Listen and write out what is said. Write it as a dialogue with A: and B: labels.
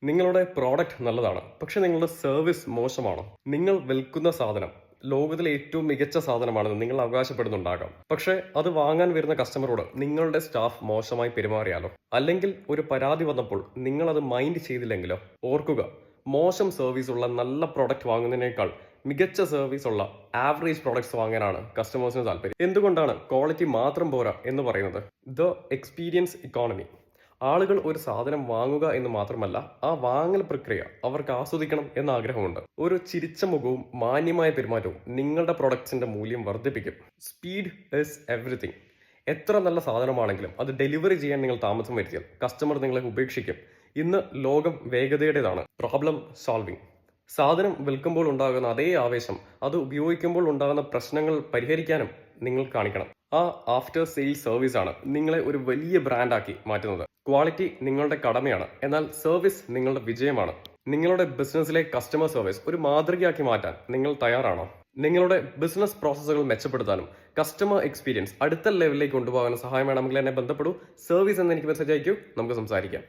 A: നിങ്ങളുടെ പ്രോഡക്റ്റ് നല്ലതാണ്, പക്ഷെ നിങ്ങളുടെ സർവീസ് മോശമാണോ? നിങ്ങൾ വിൽക്കുന്ന സാധനം ലോകത്തിലെ ഏറ്റവും മികച്ച സാധനമാണെന്ന് നിങ്ങൾ അവകാശപ്പെടുന്നുണ്ടാകാം. പക്ഷെ അത് വാങ്ങാൻ വരുന്ന കസ്റ്റമറോട് നിങ്ങളുടെ സ്റ്റാഫ് മോശമായി പെരുമാറിയാലോ? അല്ലെങ്കിൽ ഒരു പരാതി വന്നപ്പോൾ നിങ്ങൾ അത് മൈൻഡ് ചെയ്തില്ലെങ്കിലോ? ഓർക്കുക, മോശം സർവീസ് ഉള്ള നല്ല പ്രോഡക്റ്റ് വാങ്ങുന്നതിനേക്കാൾ മികച്ച സർവീസ് ഉള്ള ആവറേജ് പ്രോഡക്ട്സ് വാങ്ങാനാണ് കസ്റ്റമേഴ്സിന് താല്പര്യം. എന്തുകൊണ്ടാണ് ക്വാളിറ്റി മാത്രം പോരാ എന്ന് പറയുന്നത്? The experience economy. ആളുകൾ ഒരു സാധനം വാങ്ങുക എന്ന് മാത്രമല്ല, ആ വാങ്ങൽ പ്രക്രിയ അവർക്ക് ആസ്വദിക്കണം എന്ന ആഗ്രഹമുണ്ട്. ഒരു ചിരിച്ച മുഖവും മാന്യമായ പെരുമാറ്റവും നിങ്ങളുടെ പ്രൊഡക്ട്സിന്റെ മൂല്യം വർദ്ധിപ്പിക്കും. Speed is everything. എത്ര നല്ല സാധനമാണെങ്കിലും അത് ഡെലിവറി ചെയ്യാൻ നിങ്ങൾ താമസം വരുത്തിയാൽ കസ്റ്റമർ നിങ്ങളെ ഉപേക്ഷിക്കും. ഇന്ന് ലോകം വേഗതയുടേതാണ്. Problem solving. സാധനം വിൽക്കുമ്പോൾ ഉണ്ടാകുന്ന അതേ ആവേശം അത് ഉപയോഗിക്കുമ്പോൾ ഉണ്ടാകുന്ന പ്രശ്നങ്ങൾ പരിഹരിക്കാനും നിങ്ങൾ കാണിക്കണം. ആ ആഫ്റ്റർ സെയിൽ സർവീസ് ആണ് നിങ്ങളെ ഒരു വലിയ ബ്രാൻഡാക്കി മാറ്റുന്നത്. ക്വാളിറ്റി നിങ്ങളുടെ കടമയാണ്, എന്നാൽ സർവീസ് നിങ്ങളുടെ വിജയമാണ്. നിങ്ങളുടെ ബിസിനസ്സിലെ കസ്റ്റമർ സർവീസ് ഒരു മാതൃകയാക്കി മാറ്റാൻ നിങ്ങൾ തയ്യാറാണോ? നിങ്ങളുടെ ബിസിനസ് പ്രോസസ്സുകൾ മെച്ചപ്പെടുത്താനും കസ്റ്റമർ എക്സ്പീരിയൻസ് അടുത്ത ലെവലിലേക്ക് കൊണ്ടുപോകാനും സഹായം വേണമെങ്കിൽ എന്നെ ബന്ധപ്പെടൂ. സർവീസ് എന്ന് എനിക്ക് മെസ്സേജ് അയക്കൂ, നമുക്ക് സംസാരിക്കാം.